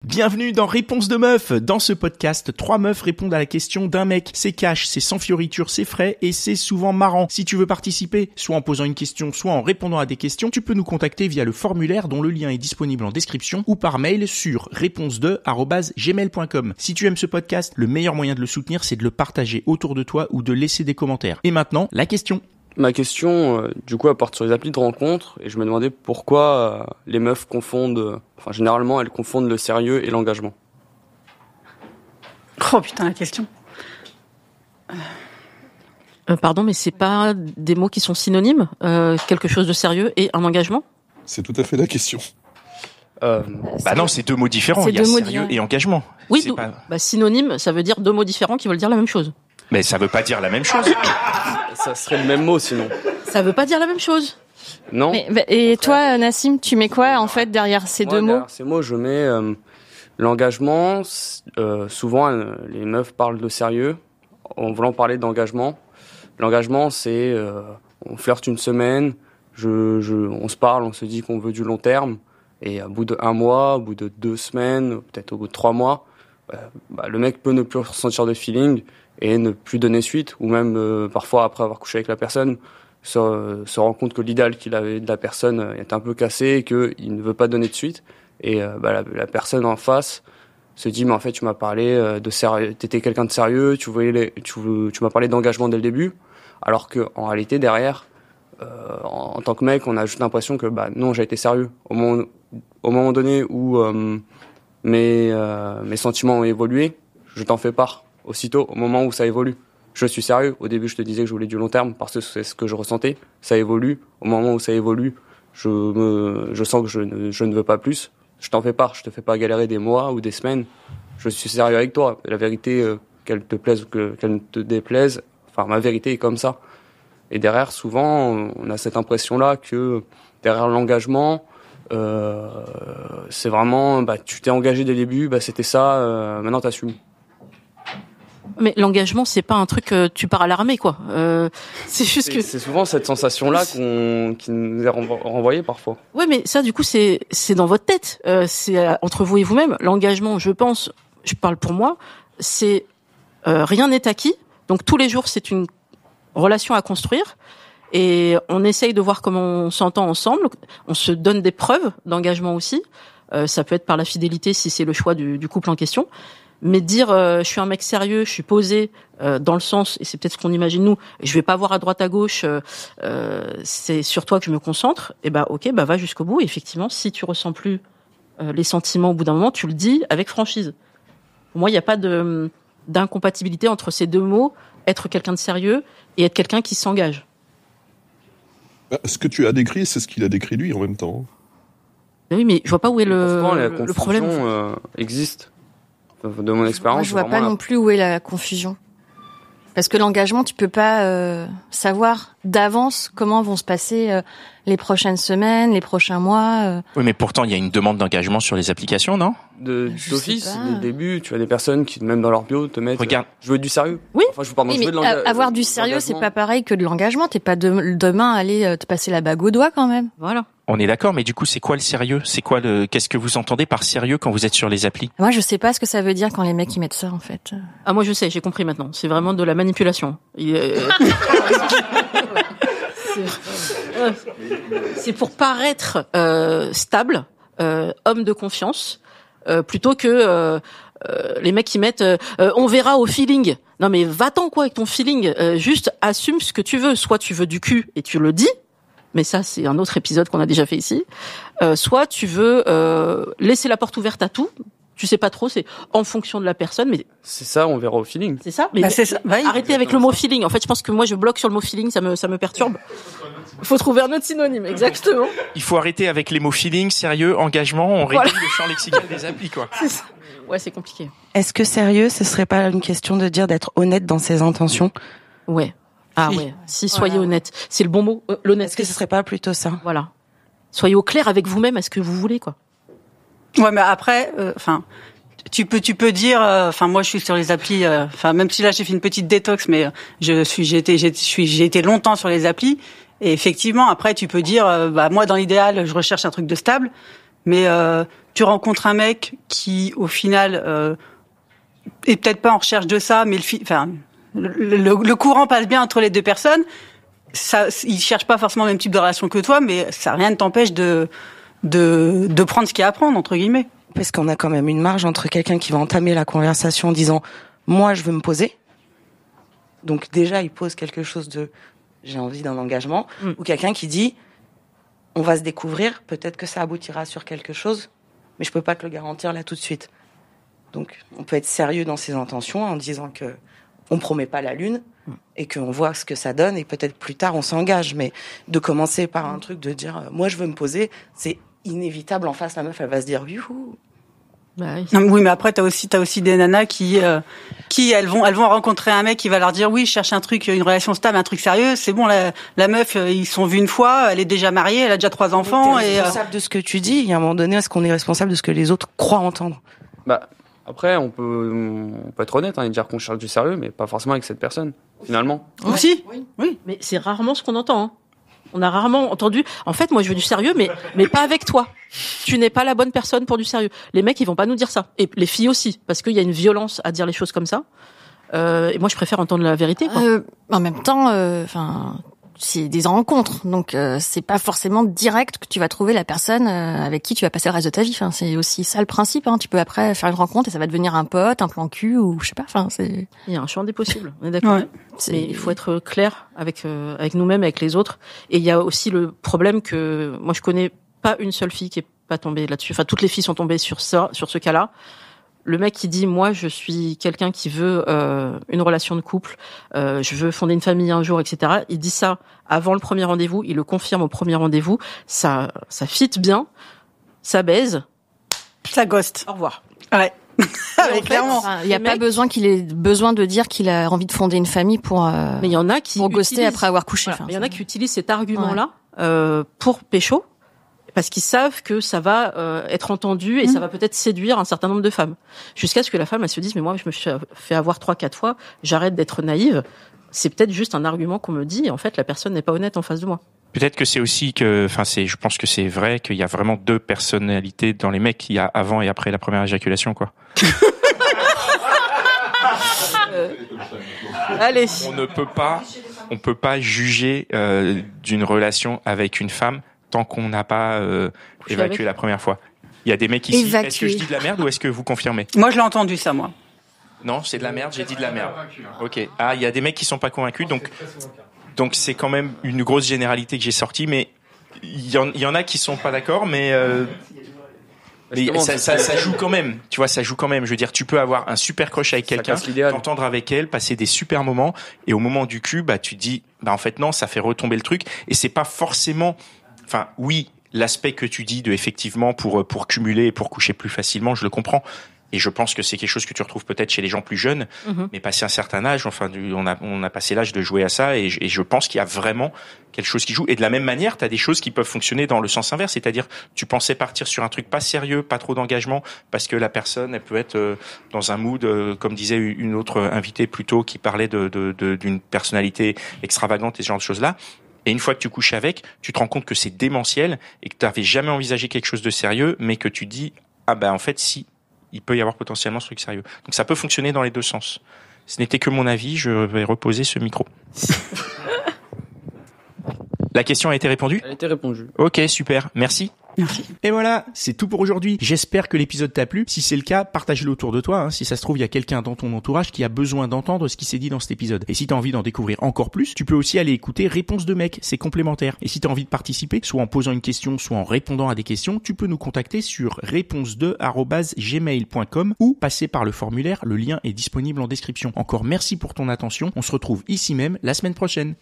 Bienvenue dans Réponse de meuf. Dans ce podcast, 3 meufs répondent à la question d'un mec. C'est cash, c'est sans fioriture, c'est frais et c'est souvent marrant. Si tu veux participer, soit en posant une question, soit en répondant à des questions, tu peux nous contacter via le formulaire dont le lien est disponible en description ou par mail sur réponse2@gmail.com. Si tu aimes ce podcast, le meilleur moyen de le soutenir, c'est de le partager autour de toi ou de laisser des commentaires. Et maintenant, la question. Ma question, du coup, elle porte sur les applis de rencontre et je me demandais pourquoi les meufs généralement, elles confondent le sérieux et l'engagement. Oh putain, la question. Pardon, mais c'est pas des mots qui sont synonymes, quelque chose de sérieux et un engagement ? C'est tout à fait la question. Non, c'est 2 mots différents. Il y a sérieux et engagement. Oui, synonyme, ça veut dire 2 mots différents qui veulent dire la même chose. Mais ça veut pas dire la même chose. Ça serait le même mot sinon. Ça veut pas dire la même chose. Non. Et toi, Nassim, tu mets quoi en fait derrière ces deux mots ? Derrière ces mots, je mets l'engagement. Souvent, les meufs parlent de sérieux en voulant parler d'engagement. L'engagement, c'est on flirte une semaine, on se parle, on se dit qu'on veut du long terme, et au bout d'1 mois, au bout de 2 semaines, peut-être au bout de 3 mois, le mec peut ne plus ressentir de feeling et ne plus donner suite, ou même parfois après avoir couché avec la personne, se rend compte que l'idéal qu'il avait de la personne est un peu cassé et qu'il ne veut pas donner de suite. Et la personne en face se dit mais en fait tu m'as parlé de sérieux, t'étais quelqu'un de sérieux, tu m'as parlé d'engagement dès le début, alors que en réalité derrière, en tant que mec, on a juste l'impression que non, j'ai été sérieux. Au moment donné où mes sentiments ont évolué, je t'en fais part. Aussitôt, au moment où ça évolue, je suis sérieux. Au début, je te disais que je voulais du long terme parce que c'est ce que je ressentais. Ça évolue. Au moment où ça évolue, je sens que je ne veux pas plus. Je t'en fais part. Je te fais pas galérer des mois ou des semaines. Je suis sérieux avec toi. La vérité, qu'elle te plaise ou qu'elle ne te déplaise, ma vérité est comme ça. Et derrière, souvent, on a cette impression-là que derrière l'engagement, c'est vraiment, tu t'es engagé dès le début, c'était ça, maintenant t'assumes. Mais l'engagement, c'est pas un truc tu pars à l'armée, quoi. C'est juste que c'est souvent cette sensation-là qui nous est renvoyée parfois. Ouais, mais ça, du coup, c'est dans votre tête. C'est entre vous et vous-même. L'engagement, je pense, je parle pour moi, c'est rien n'est acquis. Donc tous les jours, c'est une relation à construire. Et on essaye de voir comment on s'entend ensemble. On se donne des preuves d'engagement aussi. Ça peut être par la fidélité si c'est le choix du couple en question. Mais dire je suis un mec sérieux, je suis posé dans le sens, et c'est peut-être ce qu'on imagine nous, je vais pas voir à droite à gauche, c'est sur toi que je me concentre, et va jusqu'au bout. Et effectivement, si tu ressens plus les sentiments au bout d'un moment, tu le dis avec franchise. Pour moi, il n'y a pas d'incompatibilité entre ces 2 mots, être quelqu'un de sérieux et être quelqu'un qui s'engage. Ce que tu as décrit, c'est ce qu'il a décrit lui en même temps. Oui, mais je vois pas où est le problème. La confusion existe. De mon expérience, moi, je vois pas non plus où est la confusion. Parce que l'engagement, tu peux pas savoir d'avance comment vont se passer les prochaines semaines, les prochains mois. Oui, mais pourtant, il y a une demande d'engagement sur les applications, non ? D'office, dès le début, tu as des personnes qui, même dans leur bio, te mettent Regarde. Je veux du sérieux. Oui, je veux mais avoir du sérieux, c'est pas pareil que de l'engagement. T'es pas demain aller te passer la bague au doigt quand même. Voilà. On est d'accord, mais du coup, c'est quoi le sérieux ? Qu'est-ce que vous entendez par sérieux quand vous êtes sur les applis ? Moi, je sais pas ce que ça veut dire quand les mecs ils mettent ça, en fait. Ah, moi, je sais, j'ai compris maintenant. C'est vraiment de la manipulation. C'est pour paraître stable, homme de confiance, plutôt que les mecs qui mettent on verra au feeling. Non, mais va-t'en quoi avec ton feeling. Juste assume ce que tu veux. Soit tu veux du cul et tu le dis. Mais ça, c'est un autre épisode qu'on a déjà fait ici. Soit tu veux laisser la porte ouverte à tout. Tu sais pas trop, c'est en fonction de la personne. Mais c'est ça, on verra au feeling. C'est ça. Mais c'est ça. Arrêtez avec le mot feeling. En fait, je pense que moi, je bloque sur le mot feeling. Ça me perturbe. Il faut trouver un autre synonyme, exactement. Il faut arrêter avec les mots feeling, sérieux, engagement. On réduit le champ lexical des applis, quoi. C'est ça. Ouais, c'est compliqué. Est-ce que sérieux, ce serait pas une question de dire d'être honnête dans ses intentions ? Ouais. Ah ouais. Si, soyez honnête. C'est le bon mot, l'honnêteté. Est-ce que ce serait pas plutôt ça ? Voilà. Soyez au clair avec vous-même à ce que vous voulez, quoi. Ouais, mais après, tu peux dire, moi je suis sur les applis, même si là j'ai fait une petite détox, mais j'ai été longtemps sur les applis. Et effectivement, après tu peux dire, moi dans l'idéal, je recherche un truc de stable. Mais tu rencontres un mec qui, au final, est peut-être pas en recherche de ça, mais le courant passe bien entre les deux personnes. Ça, il cherche pas forcément le même type de relation que toi, mais ça rien ne t'empêche de prendre ce qu'il y a à prendre, entre guillemets. Parce qu'on a quand même une marge entre quelqu'un qui va entamer la conversation en disant « moi, je veux me poser ». Donc déjà, il pose quelque chose de « j'ai envie d'un engagement » ou quelqu'un qui dit « on va se découvrir, peut-être que ça aboutira sur quelque chose, mais je peux pas te le garantir là tout de suite ». Donc on peut être sérieux dans ses intentions en disant que on promet pas la lune et qu'on voit ce que ça donne et peut-être plus tard on s'engage. Mais de commencer par un truc de dire « moi, je veux me poser », c'est inévitable. En face, la meuf, elle va se dire « youhou ». Non, oui, mais après t'as aussi des nanas qui elles vont rencontrer un mec qui va leur dire oui, je cherche un truc, une relation stable, un truc sérieux. C'est bon, la meuf, ils se sont vus une fois, elle est déjà mariée, elle a déjà 3 enfants. T'es responsable de ce que tu dis. Il y a un moment donné, est-ce qu'on est responsable de ce que les autres croient entendre? Après, on peut être honnête et dire qu'on cherche du sérieux, mais pas forcément avec cette personne, finalement. Aussi. Oui. Mais c'est rarement ce qu'on entend. Hein. On a rarement entendu. En fait, moi, je veux du sérieux, mais pas avec toi. Tu n'es pas la bonne personne pour du sérieux. Les mecs, ils vont pas nous dire ça. Et les filles aussi, parce qu'il y a une violence à dire les choses comme ça. Et moi, je préfère entendre la vérité. Quoi. En même temps, c'est des rencontres, donc c'est pas forcément direct que tu vas trouver la personne avec qui tu vas passer le reste de ta vie. Enfin, c'est aussi ça le principe. Hein. Tu peux après faire une rencontre et ça va devenir un pote, un plan cul ou je sais pas. Enfin, c'est. Il y a un champ des possibles. On est d'accord. Ouais. Mais il faut être clair avec nous-mêmes, avec les autres. Et il y a aussi le problème que moi je connais pas une seule fille qui est pas tombée là-dessus. Enfin, toutes les filles sont tombées sur ce cas-là. Le mec qui dit moi je suis quelqu'un qui veut une relation de couple, je veux fonder une famille un jour, etc. Il dit ça avant le premier rendez-vous, il le confirme au premier rendez-vous, ça fit bien, ça baise, ça ghoste. Au revoir. Ouais. Ouais, clairement. Il n'y a pas besoin qu'il ait besoin de dire qu'il a envie de fonder une famille pour. Mais il y en a qui pour ghoster après avoir couché. Voilà. Il y en a qui utilisent cet argument-là pour pécho. Parce qu'ils savent que ça va être entendu et ça va peut-être séduire un certain nombre de femmes. Jusqu'à ce que la femme, elle se dise, mais moi, je me suis fait avoir 3-4 fois, j'arrête d'être naïve. C'est peut-être juste un argument qu'on me dit et en fait, la personne n'est pas honnête en face de moi. Peut-être que c'est aussi je pense que c'est vrai qu'il y a vraiment 2 personnalités dans les mecs. Il y a avant et après la première éjaculation, quoi. Allez. On peut pas juger d'une relation avec une femme tant qu'on n'a pas évacué la première fois. Il y a des mecs ici. Évacué. Est-ce que je dis de la merde ou est-ce que vous confirmez? Moi, je l'ai entendu ça, moi. Non, c'est de la merde, j'ai dit de la merde. Ok. Ah, il y a des mecs qui sont pas convaincus, donc c'est quand même une grosse généralité que j'ai sortie, mais il y en a qui sont pas d'accord, mais ça joue quand même. Tu vois, ça joue quand même. Je veux dire, tu peux avoir un super crush avec quelqu'un, t'entendre avec elle, passer des super moments, et au moment du cul, tu te dis, en fait non, ça fait retomber le truc, et c'est pas forcément. Enfin, oui, l'aspect que tu dis de effectivement pour cumuler et pour coucher plus facilement, je le comprends. Et je pense que c'est quelque chose que tu retrouves peut-être chez les gens plus jeunes, mais passé un certain âge, on a passé l'âge de jouer à ça, et je pense qu'il y a vraiment quelque chose qui joue. Et de la même manière, tu as des choses qui peuvent fonctionner dans le sens inverse, c'est-à-dire tu pensais partir sur un truc pas sérieux, pas trop d'engagement, parce que la personne, elle peut être dans un mood, comme disait une autre invitée plus tôt, qui parlait d'une personnalité extravagante et ce genre de choses-là. Et une fois que tu couches avec, tu te rends compte que c'est démentiel et que tu n'avais jamais envisagé quelque chose de sérieux, mais que tu dis en fait si, il peut y avoir potentiellement ce truc sérieux. Donc ça peut fonctionner dans les 2 sens. Ce n'était que mon avis, je vais reposer ce micro. La question a été répondue ? Elle a été répondue. Ok, super, merci. Merci. Et voilà, c'est tout pour aujourd'hui. J'espère que l'épisode t'a plu. Si c'est le cas, partage-le autour de toi. Si ça se trouve, il y a quelqu'un dans ton entourage qui a besoin d'entendre ce qui s'est dit dans cet épisode. Et si t'as envie d'en découvrir encore plus, tu peux aussi aller écouter Réponse de mec, c'est complémentaire. Et si t'as envie de participer, soit en posant une question, soit en répondant à des questions, tu peux nous contacter sur réponse2@gmail.com ou passer par le formulaire. Le lien est disponible en description. Encore merci pour ton attention. On se retrouve ici même la semaine prochaine.